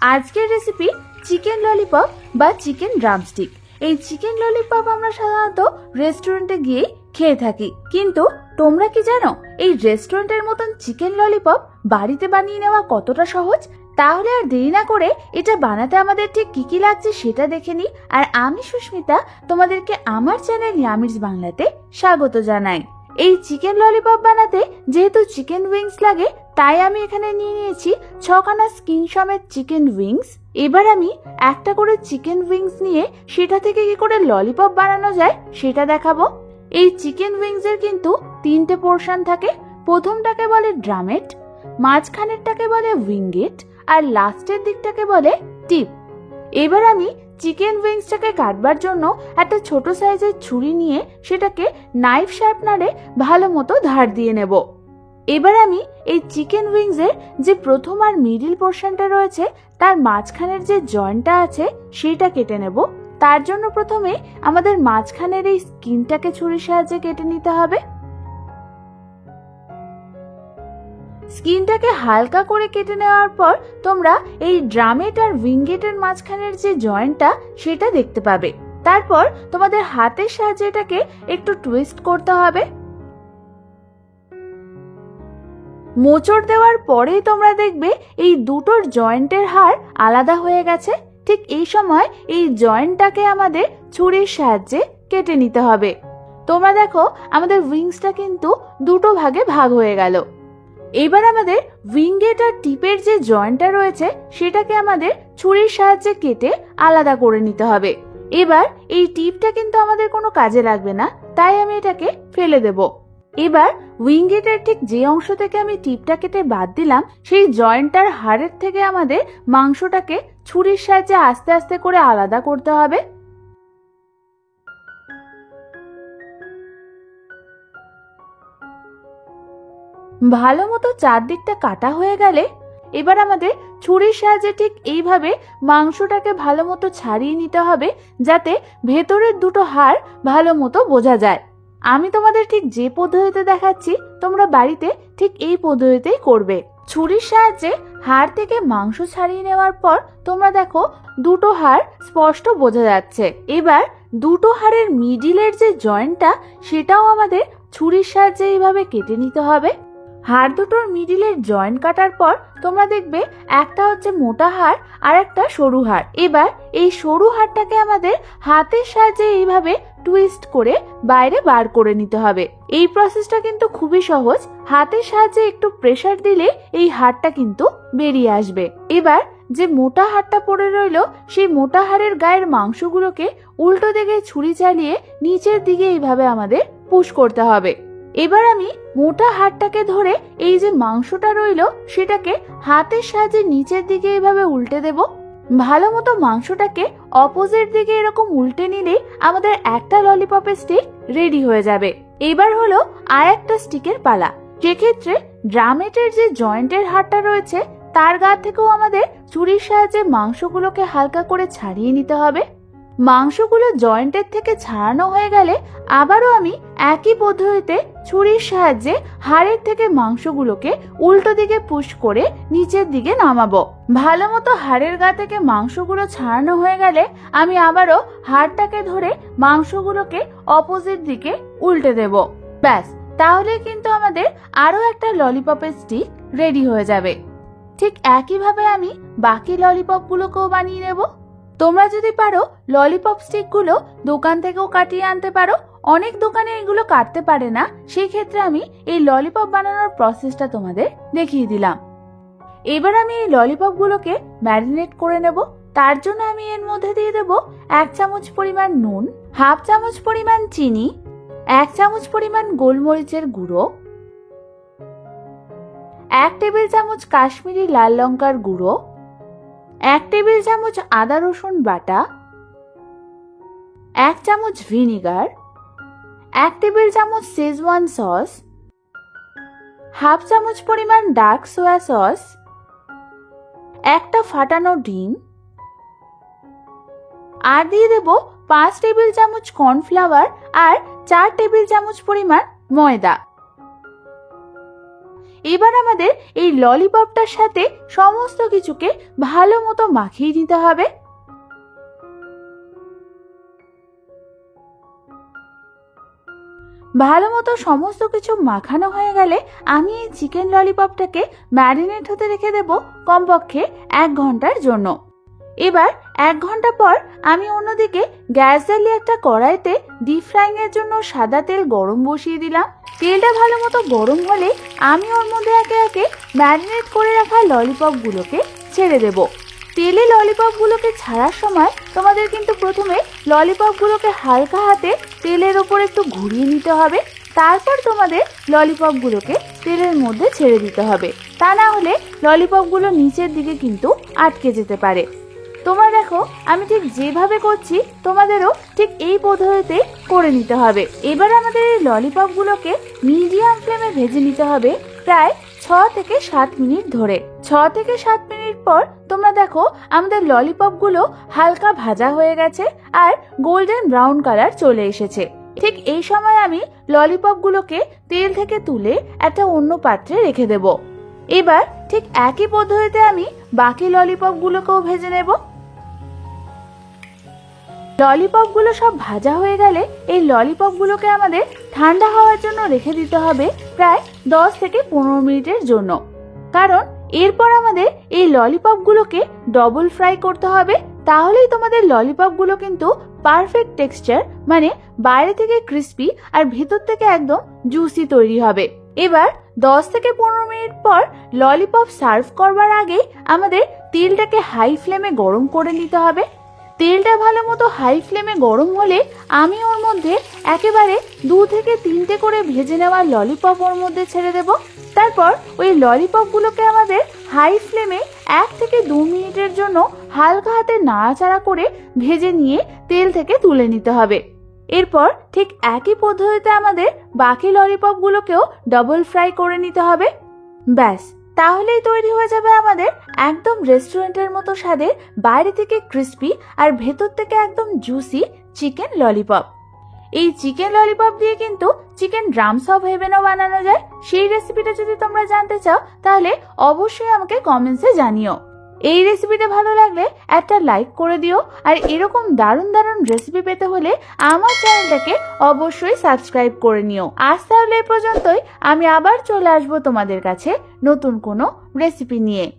আজকের recipe chicken lollipop বা chicken drumstick. এই চিকেন ললিপপ আমরা সাধারণত রেস্টুরেন্টে গিয়ে খেয়ে থাকি, কিন্তু তোমরা কি জানো এই রেস্টুরেন্টের মতন চিকেন ললিপপ বাড়িতে বানিয়ে নেওয়া কতটা সহজ? তাহলে আর দেরি না করে এটা বানাতে আমাদের ঠিক কি কি লাগছে সেটা দেখে নিই। আর আমি সুস্মিতা তোমাদেরকে আমার চ্যানেল ইয়ামিজ বাংলাতে স্বাগত জানাই। এই চিকেন ললিপপ বানাতে যেহেতু চিকেন উইংস লাগে, তাই আমি এখানে নিয়ে নিয়েছি 6খানা স্কিন সমেত চিকেন উইংস। এবার আমি একটা করে চিকেন উইংস নিয়ে সেটা থেকে কি করে ললিপপ বানানো যায় সেটা দেখাবো। এই চিকেন উইংস এর কিন্তু 3টে পোর্শন থাকে। প্রথমটাকে বলে ড্রামেট, মাঝখানেরটাকে বলে উইংগেট, আর লাস্টের দিকটাকে বলে টিপ। এবার আমি চিকেন উইংসটাকে কাটবার জন্য একটা ছোট সাইজের ছুরি নিয়ে সেটাকে নাইফ শার্পনারে ভালো মতো ধার দিয়ে নেব। এবার আমি এই চিকেন উইংসের যে প্রথম আর মিডিল পোর্শনটা রয়েছে তার মাঝখানের যে জয়েন্টটা আছে সেটা কেটে নেব। তার জন্য প্রথমে আমাদের মাঝখানের এই স্কিনটাকে ছুরির সাহায্যে কেটে নিতে হবে। স্কিনটাকে হালকা করে কেটে নেওয়ার পর তোমরা এই ড্রামেট আর উইংগেটের মাঝখানের যে জয়েন্টটা সেটা দেখতে পাবে। তারপর তোমাদের হাতের সাহায্যে এটাকে একটু টুইস্ট করতে হবে। মোচড় দেওয়ার পরেই তোমরা দেখবে এই দুটোর জয়েন্টের হাড় আলাদা হয়ে গেছে। ঠিক এই সময় এই জয়েন্টটাকে আমাদের ছুরির সাহায্যে কেটে নিতে হবে। তোমরা দেখো আমাদের উইংসটা কিন্তু দুটো ভাগে ভাগ হয়ে গেল। এবার আমাদের উইংগেট আর টিপের যে জয়েন্টটা রয়েছে সেটাকে আমাদের ছুরির সাহায্যে কেটে আলাদা করে নিতে হবে। এবার এই টিপটা কিন্তু আমাদের কোনো কাজে লাগবে না, তাই আমি এটাকে ফেলে দেব। এবার উইংগেটের ঠিক যে অংশ থেকে আমি টিপটা কেটে বাদ দিলাম সেই জয়েন্টটার হাড়ের থেকে আমাদের মাংসটাকে ছুরির সাহায্যে আস্তে আস্তে করে আলাদা করতে হবে। ভালো মতো চারদিকটা কাটা হয়ে গেলে এবার আমাদের ছুরির সাহায্যে ঠিক এইভাবে মাংসটাকে ভালো মতো ছাড়িয়ে নিতে হবে, যাতে ভেতরের দুটো হাড় ভালো মতো বোঝা যায়। আমি তোমাদের ঠিক যে পদ্ধতিতে দেখাচ্ছি তোমরা বাড়িতে ঠিক এই পদ্ধতিতেই করবে। ছুরির সাহায্যে হাড় থেকে মাংস ছাড়িয়ে নেওয়ার পর তোমরা দেখো দুটো হাড় স্পষ্ট বোঝা যাচ্ছে। এবার দুটো হাড়ের মিডিলের যে জয়েন্টটা সেটাও আমাদের ছুরির সাহায্যে এইভাবে কেটে নিতে হবে। হাড় দুটোর মিডিলের জয়েন্ট কাটার পর তোমরা দেখবে একটা হচ্ছে মোটা হাড় আর একটা সরু হাড়। এবার এই সরু হাড়টাকে আমাদের হাতের সাহায্যে এইভাবে টুইস্ট করে বাইরে বার করে নিতে হবে। এই প্রসেসটা কিন্তু খুবই সহজ। হাতের সাহায্যে একটু প্রেসার দিলে এই হাড়টা কিন্তু বেরিয়ে আসবে। এবার যে মোটা হাড়টা পড়ে রইলো সেই মোটা হাড়ের গায়ের মাংসগুলোকে উল্টো দিকে ছুরি চালিয়ে নিচের দিকে এইভাবে আমাদের পুশ করতে হবে। এবার আমি মোটা হাড়টাকে ধরে এই যে মাংসটা রইলো সেটাকে হাতের সাহায্যে নিচের দিকে এইভাবে উল্টে দেব। ভালো মতো মাংসটাকে অপোজিট দিকে এরকম উল্টে নিলেই আমাদের একটা ললিপপের স্টিক রেডি হয়ে যাবে। এবার হলো আর একটা স্টিকের পালা। সেক্ষেত্রে ড্রামেটের যে জয়েন্টের হাড়টা রয়েছে তার গা থেকেও আমাদের ছুরির সাহায্যে মাংসগুলোকে হালকা করে ছাড়িয়ে নিতে হবে। মাংসগুলো জয়েন্টের থেকে ছাড়ানো হয়ে গেলে আবারও আমি একই পদ্ধতিতে ছুরির সাহায্যে হাড়ের থেকে মাংসগুলোকে উল্টো দিকে পুশ করে নিচের দিকে নামাবো। ভালো মতো হাড়ের গা থেকে মাংসগুলো ছাড়ানো হয়ে গেলে আমি আবারও হাড়টাকে ধরে মাংসগুলোকে অপোজিট দিকে উল্টে দেব। ব্যাস, তাহলে কিন্তু আমাদের আরো একটা ললিপপের স্টিক রেডি হয়ে যাবে। ঠিক একইভাবে আমি বাকি ললিপপগুলোকেও বানিয়ে নেব। তোমরা যদি পারো ললিপপ স্টিকগুলো দোকান থেকেও কাটিয়ে আনতে পারো। অনেক দোকানে এগুলো কাটতে পারে না, সেই ক্ষেত্রে আমি এই ললিপপ বানানোর প্রসেসটা তোমাদের দেখিয়ে দিলাম। এবার আমি এই ললিপপগুলোকে ম্যারিনেট করে নেব। তার জন্য আমি এর মধ্যে দিয়ে দেব 1 চামচ পরিমাণ নুন, 1/2 চামচ পরিমাণ চিনি, 1 চামচ পরিমাণ গোলমরিচের গুঁড়ো, 1 টেবিল চামচ কাশ্মীরি লাল লঙ্কার গুঁড়ো, 1 টেবিল চামচ আদা রসুন বাটা, 1 চামচ ভিনিগার, 1 টেবিল চামচ শেজওয়ান সস, 1/2 চামচ পরিমাণ ডার্ক সোয়া সস, একটা ফাটানো ডিম, আর দিয়ে দেব 5 টেবিল চামচ কর্নফ্লাওয়ার আর 4 টেবিল চামচ পরিমাণ ময়দা। এবার আমাদের এই ললিপপটার সাথে সমস্ত কিছুকে ভালো মতো মাখিয়ে নিতে হবে। ভালো মতো সমস্ত কিছু মাখানো হয়ে গেলে আমি এই চিকেন ললিপপটাকে ম্যারিনেট হতে রেখে দেব কমপক্ষে 1 ঘন্টার জন্য। এবার 1 ঘন্টা পর আমি অন্যদিকে গ্যাস জ্বালিয়ে একটা কড়াইতে ডিপ ফ্রাইং এর জন্য সাদা তেল গরম বসিয়ে দিলাম। তেলটা ভালো মতো গরম হলে আমি ওর মধ্যে একে একে ম্যারিনেট করে রাখা ললিপপগুলোকে ছেড়ে দেব। তেলে ললিপপগুলোকে ছাড়ার সময় তোমাদের কিন্তু প্রথমে ললিপপগুলোকে হালকা হাতে তেলের ওপর একটু ঘুরিয়ে নিতে হবে, তারপর তোমাদের ললিপপগুলোকে তেলের মধ্যে ছেড়ে দিতে হবে, তা না হলে ললিপপগুলো নিচের দিকে কিন্তু আটকে যেতে পারে। তোমরা দেখো আমি ঠিক যেভাবে করছি তোমাদেরও ঠিক এই পদ্ধতিতে করে নিতে হবে। এবার আমাদের এই ললিপপগুলোকে মিডিয়াম ফ্লেমে ভেজে নিতে হবে প্রায় 6 থেকে 7 মিনিট ধরে। 6 থেকে 7 মিনিট পর তোমরা দেখো আমাদের ললিপপগুলো হালকা ভাজা হয়ে গেছে আর গোল্ডেন ব্রাউন কালার চলে এসেছে। ঠিক এই সময় আমি ললিপপগুলোকে তেল থেকে তুলে একটা অন্য পাত্রে রেখে দেব। এবার ঠিক একই পদ্ধতিতে আমি বাকি ললিপপগুলোকেও ভেজে নেব। ললিপপগুলো সব ভাজা হয়ে গেলে এই ললিপপগুলোকে আমাদের ঠান্ডা হওয়ার জন্য রেখে দিতে হবে প্রায় 10 থেকে 15 মিনিটের জন্য, কারণ এরপর আমাদের এই ললিপপগুলোকে ডবল ফ্রাই করতে হবে। তাহলেই তোমাদের ললিপপগুলো কিন্তু পারফেক্ট টেক্সচার, মানে বাইরে থেকে ক্রিস্পি আর ভেতর থেকে একদম জুসি তৈরি হবে। এবার 10 থেকে 15 মিনিট পর ললিপপ সার্ভ করবার আগে আমাদের তেলটাকে হাই ফ্লেমে গরম করে নিতে হবে। তেলটা ভালো মতো হাই ফ্লেমে গরম হলে আমি ওর মধ্যে একেবারে 2 থেকে 3টে করে ভেজে নেওয়া ললিপপ ওর মধ্যে ছেড়ে দেব। তারপর ওই ললিপপগুলোকে আমাদের হাই ফ্লেমে 1 থেকে 2 মিনিটের জন্য হালকা হাতে নাড়াচাড়া করে ভেজে নিয়ে তেল থেকে তুলে নিতে হবে। এরপর ঠিক একই পদ্ধতিতে আমাদের বাকি ললিপপগুলোকেও ডবল ফ্রাই করে নিতে হবে। ব্যাস, তাহলেই তৈরি হয়ে যাবে আমাদের একদম রেস্টুরেন্টের মতো স্বাদের, বাইরে থেকে ক্রিস্পি আর ভেতর থেকে একদম জুসি চিকেন ললিপপ। এই চিকেন ললিপপ দিয়ে কিন্তু চিকেন ড্রামস অফ হেভেনও বানানো যায়। সেই রেসিপিটা যদি তোমরা জানতে চাও তাহলে অবশ্যই আমাকে কমেন্টসে জানিও। এই রেসিপিটা ভালো লাগলে একটা লাইক করে দিও, আর এরকম দারুণ দারুণ রেসিপি পেতে হলে আমার চ্যানেলটাকে অবশ্যই সাবস্ক্রাইব করে নিও। আজ তাহলে এই পর্যন্তই, আমি আবার চলে আসবো তোমাদের কাছে নতুন কোনো রেসিপি নিয়ে।